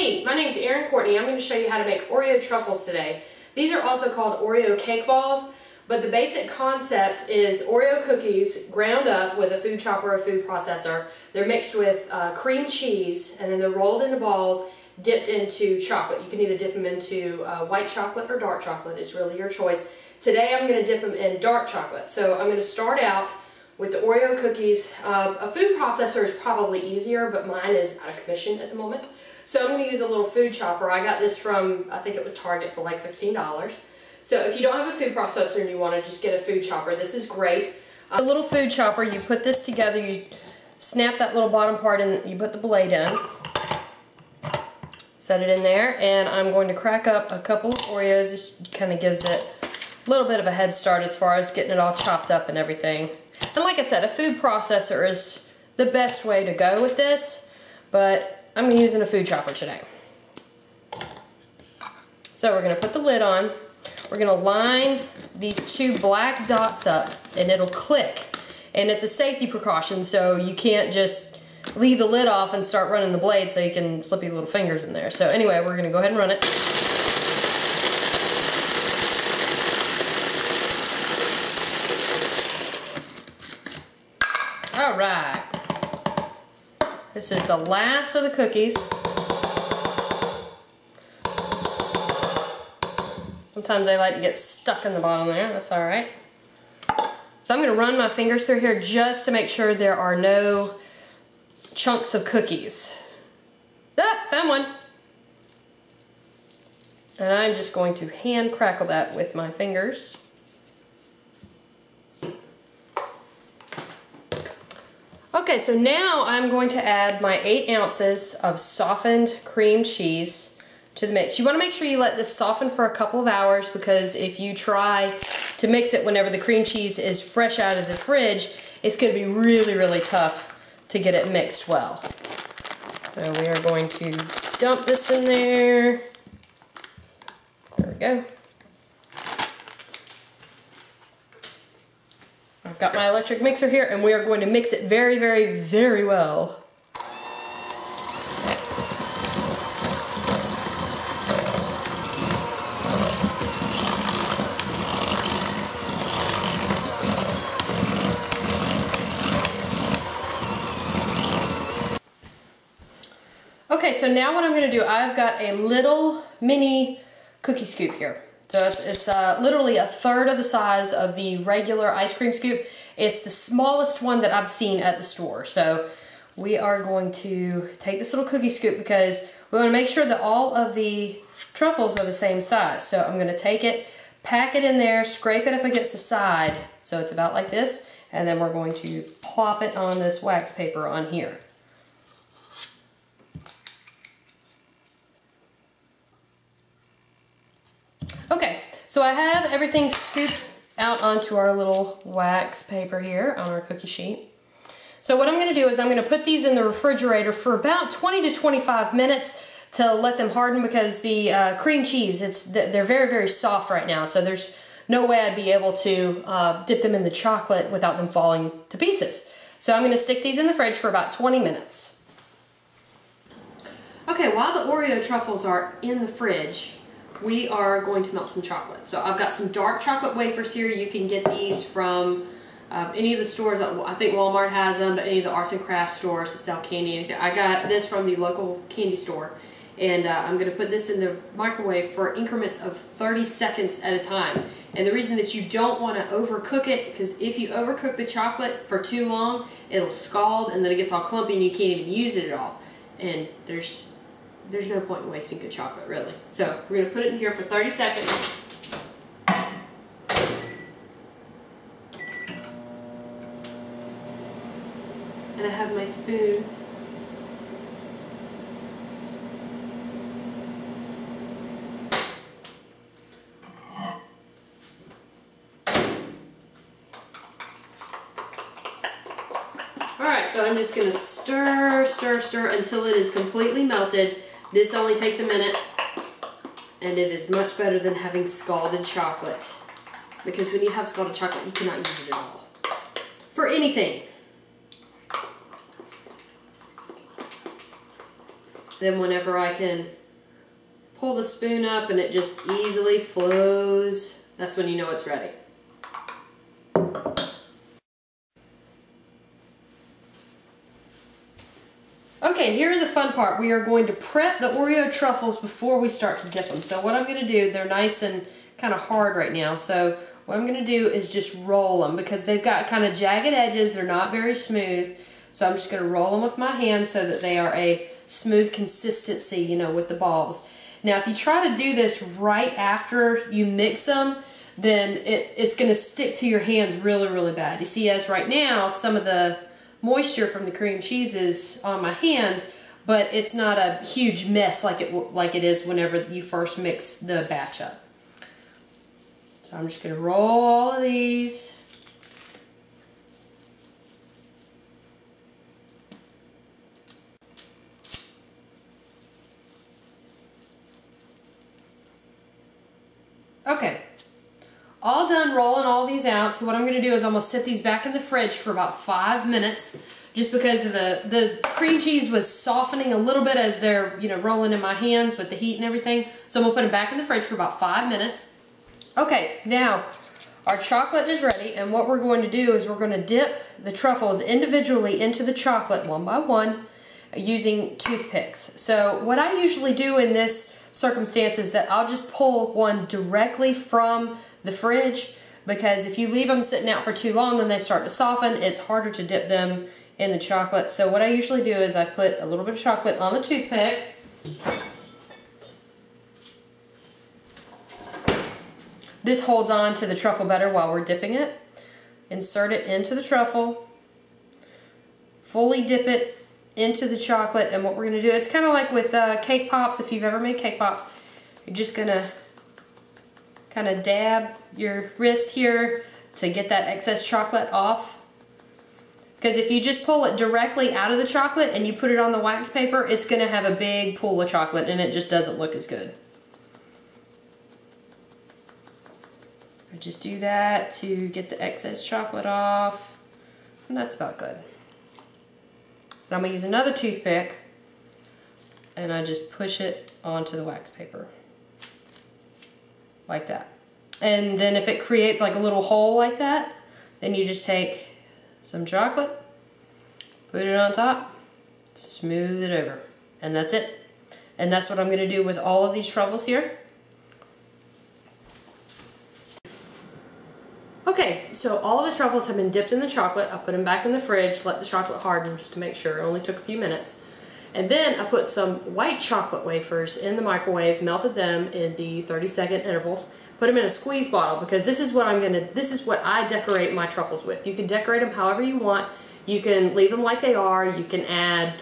Hey, my name is Erin Courtney. I'm going to show you how to make Oreo Truffles today. These are also called Oreo cake balls, but the basic concept is Oreo cookies ground up with a food chopper or food processor. They're mixed with cream cheese, and then they're rolled into balls, dipped into chocolate. You can either dip them into white chocolate or dark chocolate. It's really your choice. Today I'm going to dip them in dark chocolate. So I'm going to start out with the Oreo cookies. A food processor is probably easier, but mine is out of commission at the moment. So I'm going to use a little food chopper. I got this from, I think it was Target for like $15. So if you don't have a food processor and you want to just get a food chopper, this is great. A little food chopper, you put this together, you snap that little bottom part and you put the blade in. Set it in there, and I'm going to crack up a couple of Oreos. This kind of gives it a little bit of a head start as far as getting it all chopped up and everything. And like I said, a food processor is the best way to go with this, but I'm using a food chopper today. So we're going to put the lid on. We're going to line these two black dots up and it'll click. And it's a safety precaution, so you can't just leave the lid off and start running the blade so you can slip your little fingers in there. So anyway, we're going to go ahead and run it. All right. This is the last of the cookies. Sometimes they like to get stuck in the bottom there. That's all right. So I'm going to run my fingers through here just to make sure there are no chunks of cookies. Ah, found one. And I'm just going to hand crackle that with my fingers. Okay, so now I'm going to add my 8 ounces of softened cream cheese to the mix. You want to make sure you let this soften for a couple of hours, because if you try to mix it whenever the cream cheese is fresh out of the fridge, it's going to be really, really tough to get it mixed well. So we are going to dump this in there. There we go. I've got my electric mixer here, and we are going to mix it very, very, very well. Okay, so now what I'm going to do, I've got a little mini cookie scoop here. So it's literally a third of the size of the regular ice cream scoop. It's the smallest one that I've seen at the store. So we are going to take this little cookie scoop because we want to make sure that all of the truffles are the same size. So I'm going to take it, pack it in there, scrape it up against the side so it's about like this, and then we're going to plop it on this wax paper on here. Okay, so I have everything scooped out onto our little wax paper here on our cookie sheet. So what I'm going to do is I'm going to put these in the refrigerator for about 20 to 25 minutes to let them harden, because the cream cheese, they're very, very soft right now, so there's no way I'd be able to dip them in the chocolate without them falling to pieces. So I'm going to stick these in the fridge for about 20 minutes. Okay, while the Oreo truffles are in the fridge, we are going to melt some chocolate. So I've got some dark chocolate wafers here. You can get these from any of the stores. I think Walmart has them, but any of the arts and crafts stores that sell candy. I got this from the local candy store. And I'm going to put this in the microwave for increments of 30 seconds at a time. And the reason that you don't want to overcook it, because if you overcook the chocolate for too long, it'll scald and then it gets all clumpy and you can't even use it at all. And there's no point in wasting good chocolate, really. So we're going to put it in here for 30 seconds. And I have my spoon. Alright, so I'm just going to stir, stir, stir until it is completely melted. This only takes a minute, and it is much better than having scalded chocolate, because when you have scalded chocolate, you cannot use it at all for anything. Then whenever I can pull the spoon up and it just easily flows, that's when you know it's ready. Okay, here's a fun part. We are going to prep the Oreo truffles before we start to dip them. So what I'm going to do, they're nice and kind of hard right now. So what I'm going to do is just roll them because they've got kind of jagged edges. They're not very smooth. So I'm just going to roll them with my hands so that they are a smooth consistency, you know, with the balls. Now, if you try to do this right after you mix them, then it's going to stick to your hands really, really bad. You see, as right now, some of the moisture from the cream cheese is on my hands, but it's not a huge mess like it is whenever you first mix the batch up. So I'm just going to roll all of these. Okay, all done rolling all these out. So what I'm going to do is I'm going to set these back in the fridge for about 5 minutes, just because of the cream cheese was softening a little bit as they're, you know, rolling in my hands with the heat and everything. So I'm going to put them back in the fridge for about 5 minutes. Okay, now our chocolate is ready, and what we're going to do is we're going to dip the truffles individually into the chocolate one by one using toothpicks. So what I usually do in this circumstance is that I'll just pull one directly from the fridge, because if you leave them sitting out for too long, then they start to soften. It's harder to dip them in the chocolate. So what I usually do is I put a little bit of chocolate on the toothpick. This holds on to the truffle better while we're dipping it. Insert it into the truffle. Fully dip it into the chocolate, and what we're going to do, it's kind of like with cake pops. If you've ever made cake pops, you're just going to kind of dab your wrist here to get that excess chocolate off. Because if you just pull it directly out of the chocolate and you put it on the wax paper, it's going to have a big pool of chocolate and it just doesn't look as good. I just do that to get the excess chocolate off, and that's about good. And I'm going to use another toothpick, and I just push it onto the wax paper. Like that. And then if it creates like a little hole like that, then you just take some chocolate, put it on top, smooth it over, and that's it. And that's what I'm going to do with all of these truffles here. Okay, so all of the truffles have been dipped in the chocolate. I put them back in the fridge, let the chocolate harden just to make sure. It only took a few minutes. And then I put some white chocolate wafers in the microwave, melted them in the 30-second intervals, put them in a squeeze bottle, because this is what I decorate my truffles with. You can decorate them however you want. You can leave them like they are. You can add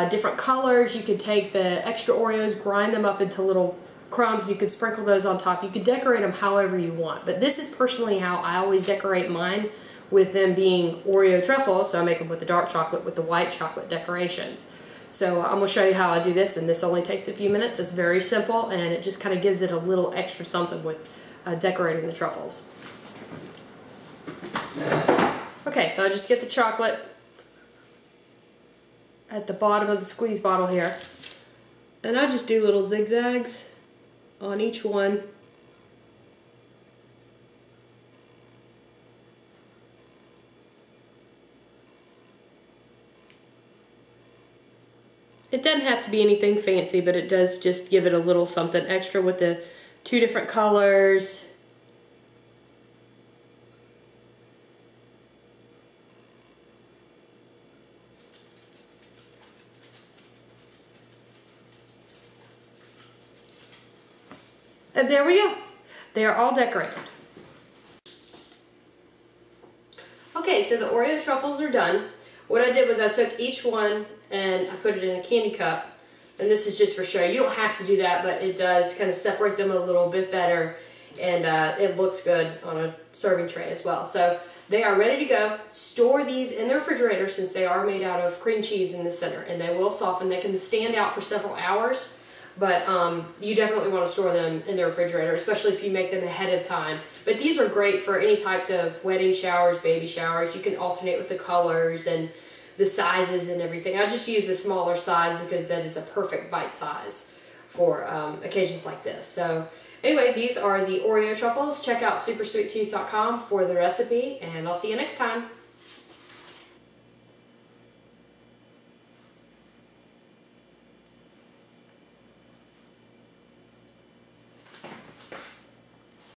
different colors. You could take the extra Oreos, grind them up into little crumbs, and you could sprinkle those on top. You could decorate them however you want. But this is personally how I always decorate mine, with them being Oreo truffles. So I make them with the dark chocolate with the white chocolate decorations. So I'm going to show you how I do this, and this only takes a few minutes. It's very simple, and it just kind of gives it a little extra something with decorating the truffles. Okay, so I just get the chocolate at the bottom of the squeeze bottle here, and I just do little zigzags on each one. It doesn't have to be anything fancy, but it does just give it a little something extra with the two different colors. And there we go. They are all decorated. Okay, so the Oreo truffles are done. What I did was I took each one and I put it in a candy cup. And this is just for show. You don't have to do that, but it does kind of separate them a little bit better. And it looks good on a serving tray as well. So they are ready to go. Store these in the refrigerator, since they are made out of cream cheese in the center. And they will soften. They can stand out for several hours. But you definitely want to store them in the refrigerator, especially if you make them ahead of time. But these are great for any types of wedding showers, baby showers. You can alternate with the colors and the sizes and everything. I just use the smaller size because that is the perfect bite size for occasions like this. So anyway, these are the Oreo truffles. Check out supersweettooth.com for the recipe, and I'll see you next time.